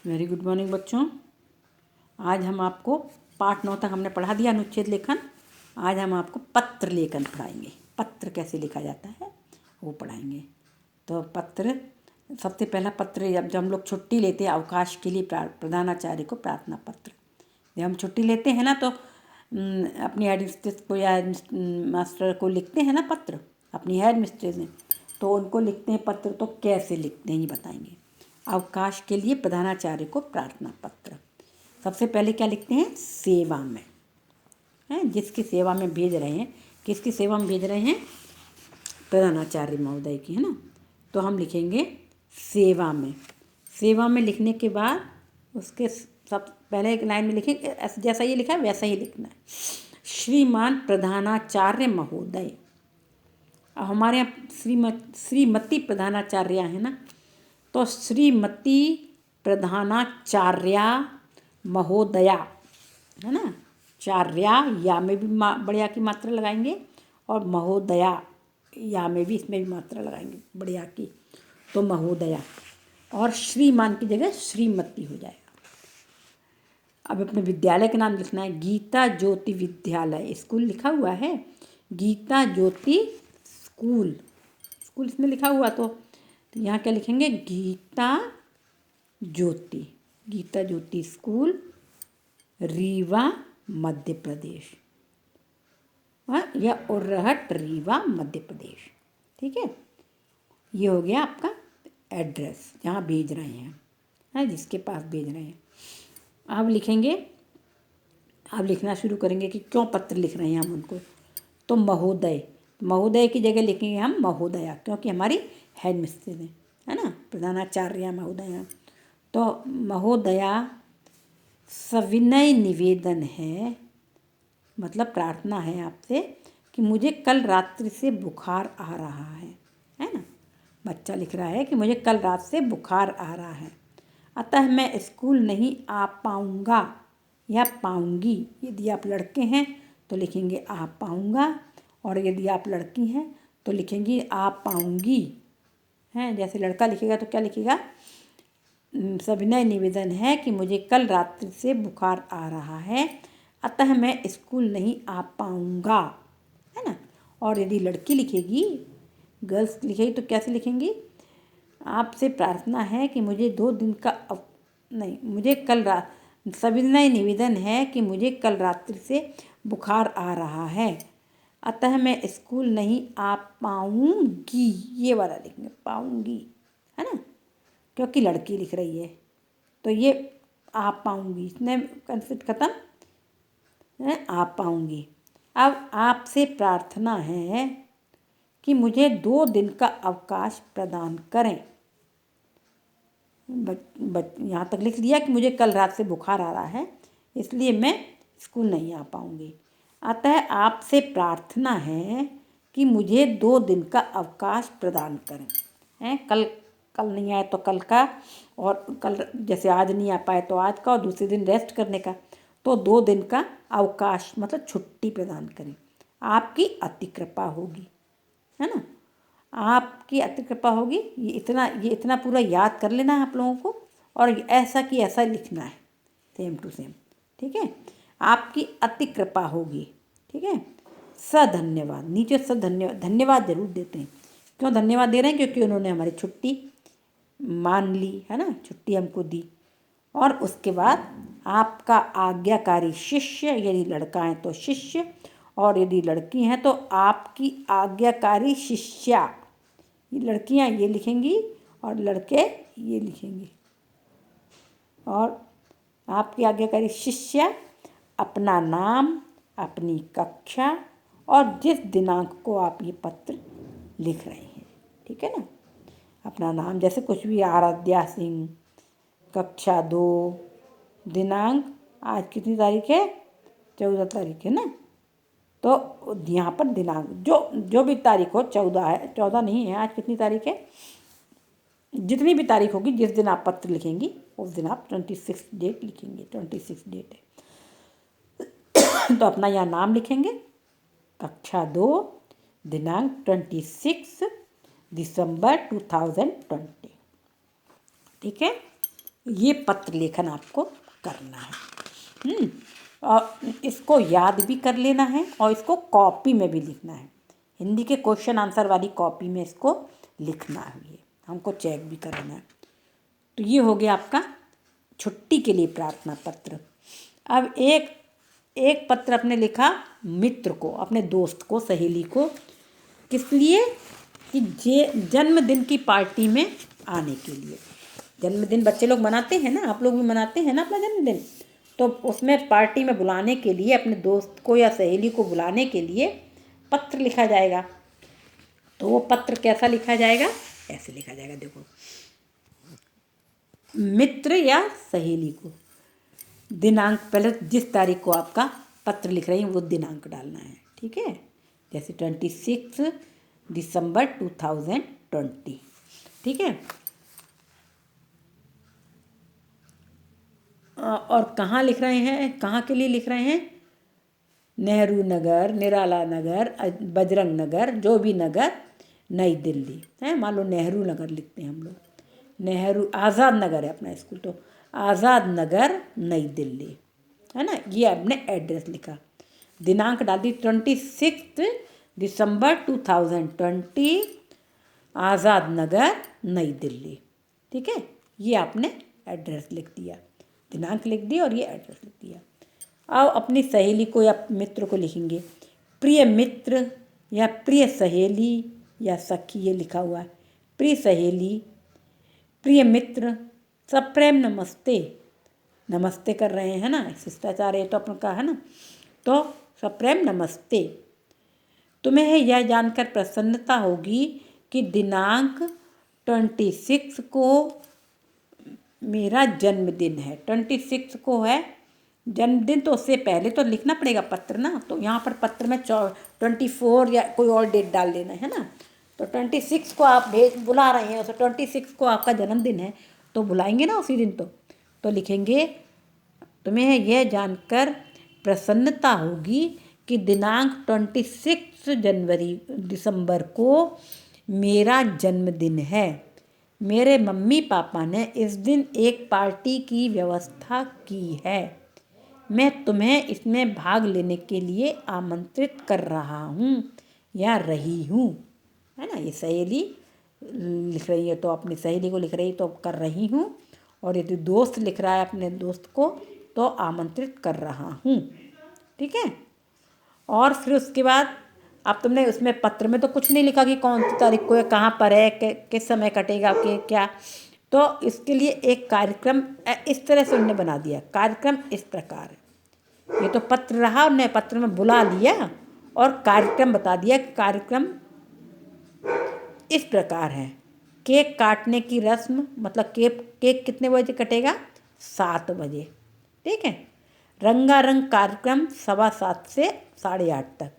Very good morning बच्चों। आज हम आपको पाठ 9 तक हमने पढ़ा दिया अनुच्छेद लेखन। आज हम आपको पत्र लेखन पढ़ाएंगे। पत्र कैसे लिखा जाता है वो पढ़ाएंगे। तो पत्र, सबसे पहला पत्र जब हम लोग छुट्टी लेते हैं अवकाश के लिए प्रधानाचार्य को प्रार्थना पत्र। जब हम छुट्टी लेते हैं ना तो अपनी हेड मिस्ट्रेस को या मास्टर को लिखते हैं ना पत्र, अपनी हेड मिस्ट्रेस ने, तो उनको लिखते हैं पत्र। तो कैसे लिखते हैं ये बताएंगे। अवकाश के लिए प्रधानाचार्य को प्रार्थना पत्र। सबसे पहले क्या लिखते हैं? सेवा में, हैं जिसकी सेवा में भेज रहे हैं। किसकी सेवा में भेज रहे हैं? प्रधानाचार्य महोदय की, है ना। तो हम लिखेंगे सेवा में। सेवा में लिखने के बाद उसके सब पहले एक लाइन में लिखेंगे, जैसा ये लिखा है वैसा ही लिखना है। श्रीमान प्रधानाचार्य महोदय। अब हमारे यहाँ श्रीमती प्रधानाचार्य है ना, तो श्रीमती प्रधानाचार्या महोदया, है ना। चार्या या में भी बढ़िया की मात्रा लगाएंगे और महोदया या में भी, इसमें भी मात्रा लगाएंगे बढ़िया की, तो महोदया। और श्रीमान की जगह श्रीमती हो जाएगा। अब अपने विद्यालय का नाम लिखना है। गीता ज्योति विद्यालय स्कूल लिखा हुआ है, गीता ज्योति स्कूल, स्कूल इसमें लिखा हुआ, तो यहाँ क्या लिखेंगे? गीता ज्योति, गीता ज्योति स्कूल, रीवा मध्य प्रदेश, या उरहट रीवा मध्य प्रदेश। ठीक है, ये हो गया आपका एड्रेस जहाँ भेज रहे हैं, जिसके पास भेज रहे हैं। अब लिखेंगे, अब लिखना शुरू करेंगे कि क्यों पत्र लिख रहे हैं हम उनको। तो महोदय, महोदय की जगह लिखेंगे हम महोदया, क्योंकि हमारी हेड मिस्ट्रेस है ना, प्रधानाचार्य महोदया। तो महोदया, सविनय निवेदन है, मतलब प्रार्थना है आपसे कि मुझे कल रात्रि से बुखार आ रहा है ना। बच्चा लिख रहा है कि मुझे कल रात से बुखार आ रहा है, अतः मैं स्कूल नहीं आ पाऊँगा या पाऊँगी। यदि आप लड़के हैं तो लिखेंगे आ पाऊँगा, और यदि आप लड़की हैं तो लिखेंगी आ पाऊँगी। हैं, जैसे लड़का लिखेगा तो क्या लिखेगा? सविनय निवेदन है कि मुझे कल रात्रि से बुखार आ रहा है, अतः मैं स्कूल नहीं आ पाऊँगा, है ना। और यदि लड़की लिखेगी, गर्ल्स लिखेगी, तो कैसे लिखेंगी? आपसे प्रार्थना है कि मुझे 2 दिन का मुझे कल रात, सविनय निवेदन है कि मुझे कल रात्रि से बुखार आ रहा है, अतः मैं स्कूल नहीं आ पाऊँगी। ये वाला लिखेंगे, पाऊँगी, है ना, क्योंकि लड़की लिख रही है। तो ये आ पाऊँगी, इसमें कंसेप्ट खत्म है, आ पाऊँगी। अब आपसे प्रार्थना है कि मुझे 2 दिन का अवकाश प्रदान करें। यहाँ तक लिख दिया कि मुझे कल रात से बुखार आ रहा है, इसलिए मैं स्कूल नहीं आ पाऊँगी। अतः आपसे प्रार्थना है कि मुझे 2 दिन का अवकाश प्रदान करें। हैं, कल नहीं आए तो कल का, और कल जैसे आज नहीं आ पाए तो आज का, और दूसरे दिन रेस्ट करने का। तो 2 दिन का अवकाश मतलब छुट्टी प्रदान करें। आपकी अति कृपा होगी, है ना, आपकी अति कृपा होगी। ये इतना पूरा याद कर लेना है आप लोगों को, और ऐसा कि ऐसा लिखना है, सेम टू सेम। ठीक है, आपकी अति कृपा होगी। ठीक है, धन्यवाद, नीचे धन्यवाद जरूर देते हैं। क्यों धन्यवाद दे रहे हैं? क्योंकि उन्होंने हमारी छुट्टी मान ली, है ना, छुट्टी हमको दी। और उसके बाद आपका आज्ञाकारी शिष्य, यदि लड़का है तो शिष्य, और यदि लड़की हैं तो आपकी आज्ञाकारी शिष्या। ये लड़कियां ये लिखेंगी और लड़के ये लिखेंगे। और आपकी आज्ञाकारी शिष्या अपना नाम, अपनी कक्षा और जिस दिनांक को आप ये पत्र लिख रहे हैं, ठीक है ना, अपना नाम, जैसे कुछ भी, आराध्या सिंह, कक्षा 2, दिनांक आज कितनी तारीख है? 14 तारीख है ना। तो यहाँ पर दिनांक जो भी तारीख हो, 14 है, 14 नहीं है, आज कितनी तारीख है? जितनी भी तारीख होगी, जिस दिन आप पत्र लिखेंगी उस दिन आप 26 डेट लिखेंगे। 26 डेट है तो अपना यहाँ नाम लिखेंगे, कक्षा 2, दिनांक 26 दिसंबर 2020। ठीक है, ये पत्र लेखन आपको करना है। और इसको याद भी कर लेना है और इसको कॉपी में भी लिखना है। हिंदी के क्वेश्चन आंसर वाली कॉपी में इसको लिखना है, ये हमको चेक भी कराना है। तो ये हो गया आपका छुट्टी के लिए प्रार्थना पत्र। अब एक पत्र अपने लिखा मित्र को, अपने दोस्त को, सहेली को, किस लिए? कि जन्मदिन की पार्टी में आने के लिए। जन्मदिन बच्चे लोग मनाते हैं ना, आप लोग भी मनाते हैं ना अपना जन्मदिन, तो उसमें पार्टी में बुलाने के लिए अपने दोस्त को या सहेली को बुलाने के लिए पत्र लिखा जाएगा। तो वो पत्र कैसा लिखा जाएगा? ऐसे लिखा जाएगा, देखो, मित्र या सहेली को दिनांक, पहले जिस तारीख को आपका पत्र लिख रही हैं वो दिनांक डालना है, ठीक है। जैसे 26 दिसंबर 2020, ठीक है। और कहाँ लिख रहे हैं, कहाँ के लिए लिख रहे हैं? नेहरू नगर, निराला नगर, बजरंग नगर, जो भी नगर, नई दिल्ली है। मान लो नेहरू नगर लिखते हैं हम लोग, नेहरू, आज़ाद नगर है अपना स्कूल, तो आज़ाद नगर, नई दिल्ली, है ना। ये आपने एड्रेस लिखा, दिनांक डाल दी 26 दिसंबर 2020, आज़ाद नगर, नई दिल्ली, ठीक है। ये आपने एड्रेस लिख दिया, दिनांक लिख दी और ये एड्रेस लिख दिया। अब अपनी सहेली को या मित्र को लिखेंगे, प्रिय मित्र या प्रिय सहेली या सखी, ये लिखा हुआ है, प्रिय सहेली, प्रिय मित्र, सप्रेम नमस्ते, नमस्ते कर रहे हैं ना, शिष्टाचार ये तो अपन का है ना, तो सप्रेम नमस्ते। तुम्हें यह जानकर प्रसन्नता होगी कि दिनांक 26 को मेरा जन्मदिन है। 26 को है जन्मदिन, तो उससे पहले तो लिखना पड़ेगा पत्र ना, तो यहाँ पर पत्र में 24 या कोई और डेट डाल देना है ना। तो 26 को आप बुला रहे हैं, तो 26 को आपका जन्मदिन है, तो बुलाएंगे ना उसी दिन। तो लिखेंगे, तुम्हें यह जानकर प्रसन्नता होगी कि दिनांक 26 दिसंबर को मेरा जन्मदिन है। मेरे मम्मी पापा ने इस दिन एक पार्टी की व्यवस्था की है। मैं तुम्हें इसमें भाग लेने के लिए आमंत्रित कर रहा हूँ या रही हूँ, है ना। ये सहेली लिख रही है तो अपनी सहेली को लिख रही, तो कर रही हूँ। और यदि दोस्त लिख रहा है अपने दोस्त को, तो आमंत्रित कर रहा हूँ, ठीक है। और फिर उसके बाद अब तुमने उसमें पत्र में तो कुछ नहीं लिखा कि कौन सी तारीख को है, कहाँ पर है, किस समय कटेगा, कि क्या। तो इसके लिए एक कार्यक्रम इस तरह से उन्होंने बना दिया। कार्यक्रम इस प्रकार है, ये तो पत्र रहा, उन्होंने पत्र में बुला लिया और कार्यक्रम बता दिया। कार्यक्रम इस प्रकार है, केक काटने की रस्म, मतलब केक कितने बजे कटेगा? 7 बजे, ठीक है। रंगारंग कार्यक्रम 7:15 से 8:30 तक।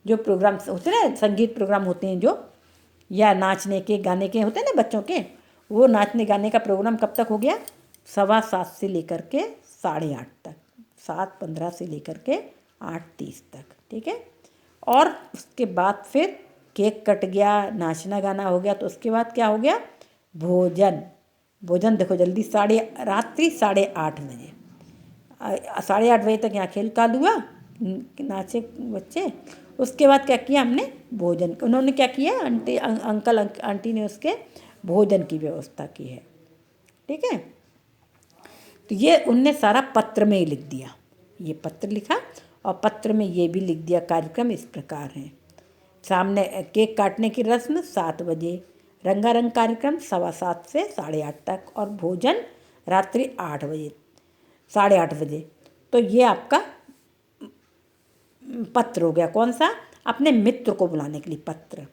जो प्रोग्राम होते हैं ना, संगीत प्रोग्राम होते हैं जो, या नाचने के गाने के होते हैं ना बच्चों के, वो नाचने गाने का प्रोग्राम कब तक हो गया? 7:15 से लेकर के 8:30 तक, 7:15 से लेकर के 8:30 तक, ठीक है। और उसके बाद फिर केक कट गया, नाचना गाना हो गया, तो उसके बाद क्या हो गया? भोजन देखो जल्दी, रात्रि 8:30 बजे, 8:30 बजे तक यहाँ खेल काल हुआ, नाचे बच्चे। उसके बाद क्या किया हमने? भोजन, उन्होंने क्या किया, अंकल आंटी ने उसके भोजन की व्यवस्था की है, ठीक है। तो ये उनने सारा पत्र में ही लिख दिया, ये पत्र लिखा और पत्र में ये भी लिख दिया। कार्यक्रम इस प्रकार है, सामने केक काटने की रस्म 7 बजे, रंगारंग कार्यक्रम 7:15 से 8:30 तक, और भोजन रात्रि 8 बजे, 8:30 बजे। तो ये आपका पत्र हो गया। कौन सा? अपने मित्र को बुलाने के लिए पत्र।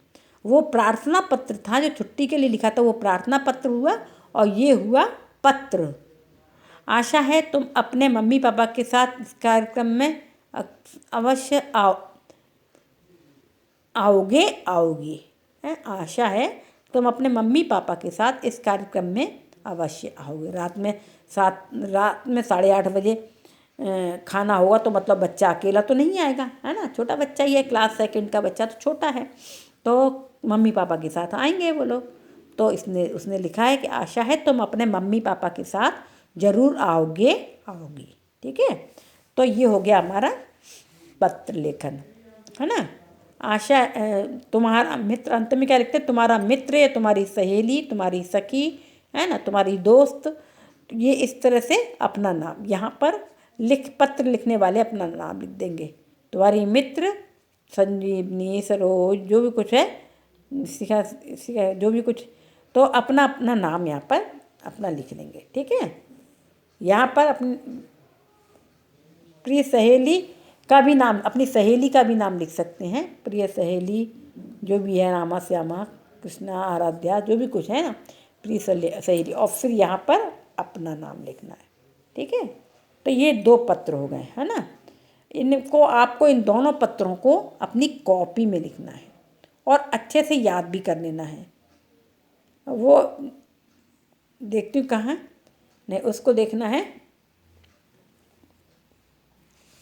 वो प्रार्थना पत्र था जो छुट्टी के लिए लिखा था, वो प्रार्थना पत्र हुआ, और ये हुआ पत्र। आशा है तुम अपने मम्मी पापा के साथ इस कार्यक्रम में अवश्य आओगी। आशा है तुम अपने मम्मी पापा के साथ इस कार्यक्रम में अवश्य आओगे। रात में 8:30 बजे खाना होगा, तो मतलब बच्चा अकेला तो नहीं आएगा, है ना, छोटा बच्चा ही है, क्लास 2 का बच्चा तो छोटा है, तो मम्मी पापा के साथ आएंगे वो लोग। तो उसने लिखा है कि आशा है तुम अपने मम्मी पापा के साथ जरूर आओगे आओगी। ठीक है, तो ये हो गया हमारा पत्र लेखन, है ना। आशा तुम्हारा मित्र, अंत में क्या लिखते हैं, तुम्हारा मित्र या तुम्हारी सहेली, तुम्हारी सखी, है ना, तुम्हारी दोस्त, ये इस तरह से अपना नाम यहाँ पर पत्र लिखने वाले अपना नाम लिख देंगे। तुम्हारी मित्र संजीवनी, सरोज, जो भी कुछ है, शिखा जो भी कुछ, तो अपना अपना नाम यहाँ पर अपना लिख लेंगे। ठीक है, यहाँ पर अपनी प्रिय सहेली का भी नाम, अपनी सहेली का भी नाम लिख सकते हैं। प्रिय सहेली जो भी है, रामा श्यामा कृष्णा आराध्या, जो भी कुछ है ना, प्रिय सहेली, और फिर यहाँ पर अपना नाम लिखना है। ठीक है, तो ये 2 पत्र हो गए, है ना। इनको आपको, इन दोनों पत्रों को अपनी कॉपी में लिखना है और अच्छे से याद भी कर लेना है। वो देखती हूँ कहाँ, नहीं उसको देखना है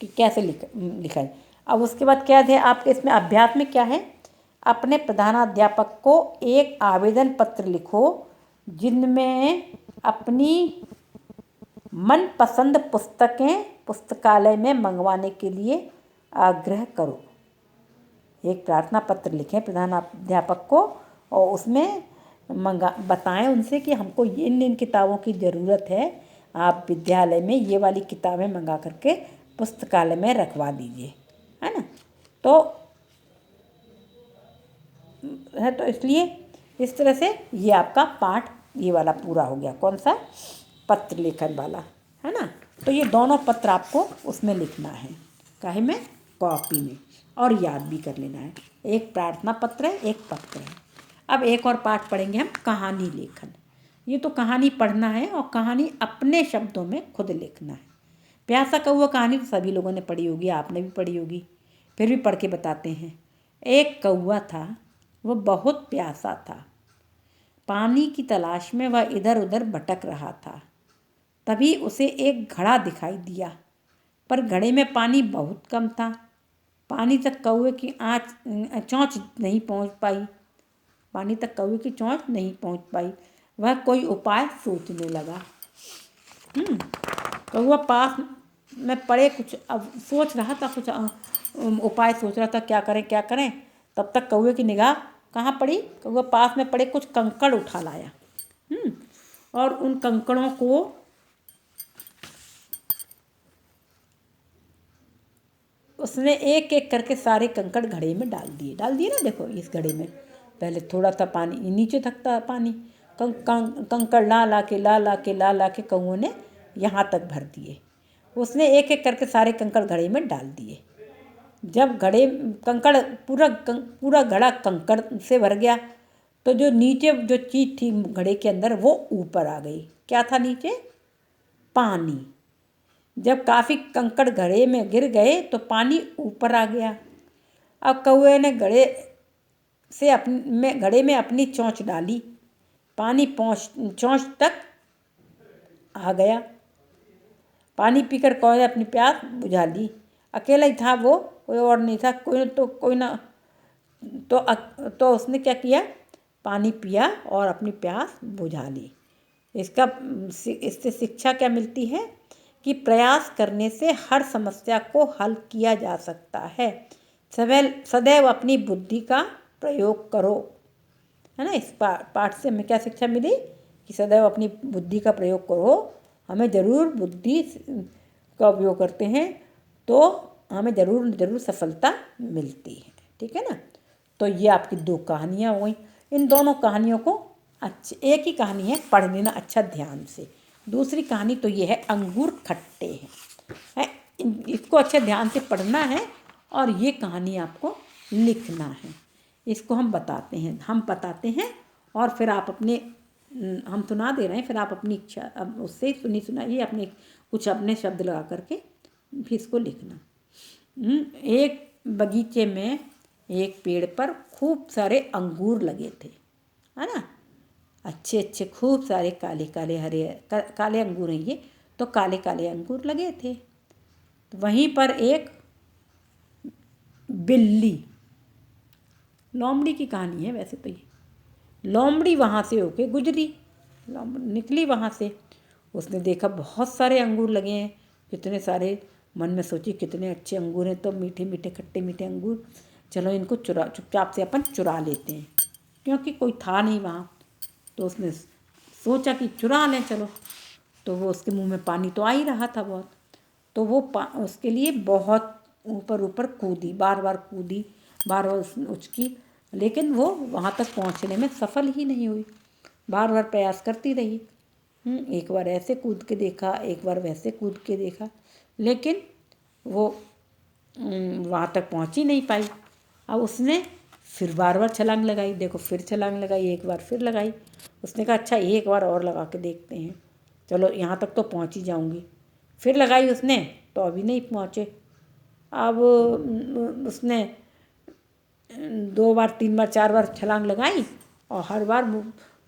कि कैसे लिखा है। अब उसके बाद क्या है आपके इसमें अभ्यास में क्या है, अपने प्रधानाध्यापक को एक आवेदन पत्र लिखो जिनमें अपनी मनपसंद पुस्तकें पुस्तकालय में मंगवाने के लिए आग्रह करो। एक प्रार्थना पत्र लिखें प्रधानाध्यापक को और उसमें बताएं उनसे कि हमको इन किताबों की ज़रूरत है, आप विद्यालय में ये वाली किताबें मंगा करके पुस्तकालय में रखवा दीजिए, है ना। तो इसलिए इस तरह से ये आपका पाठ ये वाला पूरा हो गया। कौन सा, पत्र लेखन वाला, है ना। तो ये दोनों पत्र आपको उसमें लिखना है, काहे में, कॉपी में, और याद भी कर लेना है। एक प्रार्थना पत्र है, एक पत्र है। अब एक और पाठ पढ़ेंगे हम, कहानी लेखन। ये तो कहानी पढ़ना है और कहानी अपने शब्दों में खुद लिखना है। प्यासा कौआ कहानी तो सभी लोगों ने पढ़ी होगी, आपने भी पढ़ी होगी, फिर भी पढ़ के बताते हैं। एक कौआ था, वह बहुत प्यासा था। पानी की तलाश में वह इधर उधर भटक रहा था। तभी उसे एक घड़ा दिखाई दिया, पर घड़े में पानी बहुत कम था। पानी तक कौए की चोंच नहीं पहुंच पाई। पानी तक कौए की चोंच नहीं पहुंच पाई। वह कोई उपाय सोचने लगा। कौआ पास में पड़े कुछ अब सोच रहा था, कुछ उपाय सोच रहा था, क्या करें क्या करें। तब तक कौए की निगाह कहाँ पड़ी, कौआ पास में पड़े कुछ कंकड़ उठा लाया। और उन कंकड़ों को उसने एक एक करके सारे कंकड़ घड़े में डाल दिए ना। देखो इस घड़े में पहले थोड़ा था पानी, नीचे तक था पानी, कंकड़ ला ला के कौओं ने यहाँ तक भर दिए। उसने एक एक करके सारे कंकड़ घड़े में डाल दिए। जब पूरा घड़ा कंकड़ से भर गया तो जो नीचे जो चीज़ थी घड़े के अंदर वो ऊपर आ गई। क्या था नीचे, पानी। जब काफ़ी कंकड़ घड़े में गिर गए तो पानी ऊपर आ गया। अब कौए ने घड़े में अपनी चोंच डाली, पानी चोंच तक आ गया। पानी पीकर कौए ने अपनी प्यास बुझा ली। अकेला ही था वो, कोई और नहीं था, तो उसने क्या किया, पानी पिया और अपनी प्यास बुझा ली। इससे शिक्षा क्या मिलती है कि प्रयास करने से हर समस्या को हल किया जा सकता है। सदैव अपनी बुद्धि का प्रयोग करो, है ना। इस पाठ से हमें क्या शिक्षा मिली कि सदैव अपनी बुद्धि का प्रयोग करो। हमें ज़रूर बुद्धि का उपयोग करते हैं तो हमें ज़रूर सफलता मिलती है। ठीक है ना। तो ये आपकी 2 कहानियाँ हो गई। इन दोनों कहानियों को एक ही कहानी है, पढ़ लेना अच्छा ध्यान से। दूसरी कहानी तो ये है, अंगूर खट्टे हैं, इसको अच्छे ध्यान से पढ़ना है और ये कहानी आपको लिखना है। इसको हम बताते हैं और फिर आप हम सुना दे रहे हैं, फिर आप अपनी इच्छा अब उससे सुनाइए, कुछ अपने शब्द लगा करके फिर इसको लिखना। एक बगीचे में एक पेड़ पर खूब सारे अंगूर लगे थे, है ना। अच्छे खूब सारे काले अंगूर हैं ये, तो काले अंगूर लगे थे। तो वहीं पर एक बिल्ली, लोमड़ी की कहानी है वैसे तो ये, लोमड़ी वहाँ से होके गुजरी, निकली वहाँ से उसने देखा बहुत सारे अंगूर लगे हैं, कितने सारे, मन में सोची कितने अच्छे अंगूर हैं, तो मीठे मीठे खट्टे मीठे अंगूर, चलो इनको चुपचाप से अपन चुरा लेते हैं, क्योंकि कोई था नहीं वहाँ। तो उसने सोचा कि चुरा लें चलो। तो वो उसके मुंह में पानी तो आ ही रहा था बहुत, तो वो उसके लिए बहुत ऊपर ऊपर कूदी, बार बार कूदी, बार बार उचकी, लेकिन वो वहाँ तक पहुँचने में सफल ही नहीं हुई। बार बार प्रयास करती रही। एक बार ऐसे कूद के देखा, एक बार वैसे कूद के देखा, लेकिन वो वहाँ तक पहुँच ही नहीं पाई। अब उसने फिर बार बार छलांग लगाई, देखो फिर छलांग लगाई, एक बार फिर लगाई। उसने कहा अच्छा एक बार और लगा के देखते हैं, चलो यहाँ तक तो पहुँच ही जाऊँगी। फिर लगाई उसने, तो अभी नहीं पहुँचे। अब उसने 2 बार 3 बार 4 बार छलांग लगाई और हर बार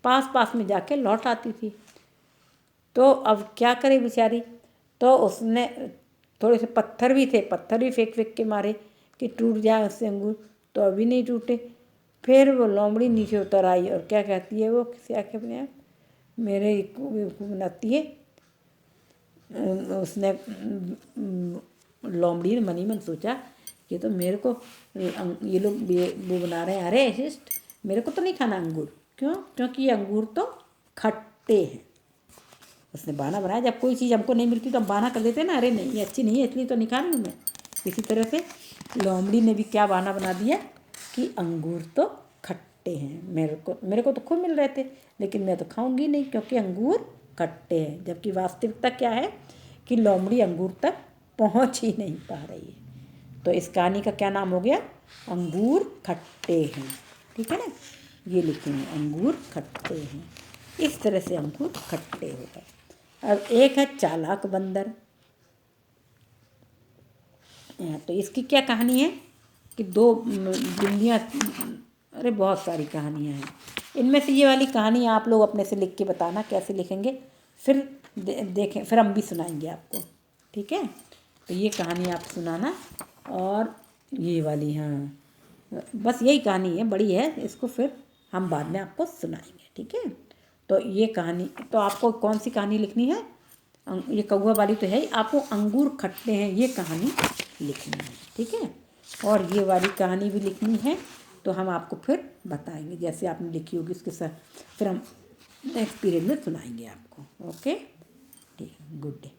पास पास में जाके लौट आती थी। तो अब क्या करे बेचारी, तो उसने थोड़े से पत्थर भी थे, पत्थर भी फेंक फेंक के मारे कि टूट जाए उससे अंगूर, तो अभी नहीं टूटे। फिर वो लोमड़ी नीचे उतर आई और क्या कहती है, वो किसी आके अपने आप मेरे को बनाती है। उसने लोमड़ी ने मनी मन सोचा कि तो मेरे को ये लोग वो बना रहे हैं, अरे शिष्ट मेरे को तो नहीं खाना अंगूर, क्यों, क्योंकि ये अंगूर तो खट्टे हैं। उसने बहाना बनाया, जब कोई चीज़ हमको नहीं मिलती तो हम बहाना कर देते हैं ना, अरे नहीं ये अच्छी नहीं है इसलिए तो नहीं खा रही हूँ मैं। इसी तरह से लोमड़ी ने भी क्या बहाना बना दिया कि अंगूर तो खट्टे हैं, मेरे को तो खूब मिल रहे थे, लेकिन मैं तो खाऊंगी नहीं क्योंकि अंगूर खट्टे हैं। जबकि वास्तविकता क्या है कि लोमड़ी अंगूर तक पहुँच ही नहीं पा रही है। तो इस कहानी का क्या नाम हो गया, अंगूर खट्टे हैं। ठीक है ना, ये लिखेंगे अंगूर खट्टे हैं, इस तरह से अंगूर खट्टे हो गए। अब एक है चालाक बंदर। तो इसकी क्या कहानी है कि 2 बिल्लियाँ, अरे बहुत सारी कहानियाँ हैं, इनमें से ये वाली कहानी आप लोग अपने से लिख के बताना कैसे लिखेंगे, फिर देखें, फिर हम भी सुनाएंगे आपको। ठीक है, तो ये कहानी आप सुनाना, और ये वाली, हाँ बस यही कहानी है, बड़ी है, इसको फिर हम बाद में आपको सुनाएंगे। ठीक है, तो ये कहानी, तो आपको कौन सी कहानी लिखनी है, ये कौवा वाली तो है ही, आपको अंगूर खट्टे हैं ये कहानी लिखनी है। ठीक है, और ये वाली कहानी भी लिखनी है, तो हम आपको फिर बताएंगे जैसे आपने लिखी होगी उसके साथ, फिर हम नेक्स्ट पीरियड में सुनाएंगे आपको। ओके, ठीक, गुड डे।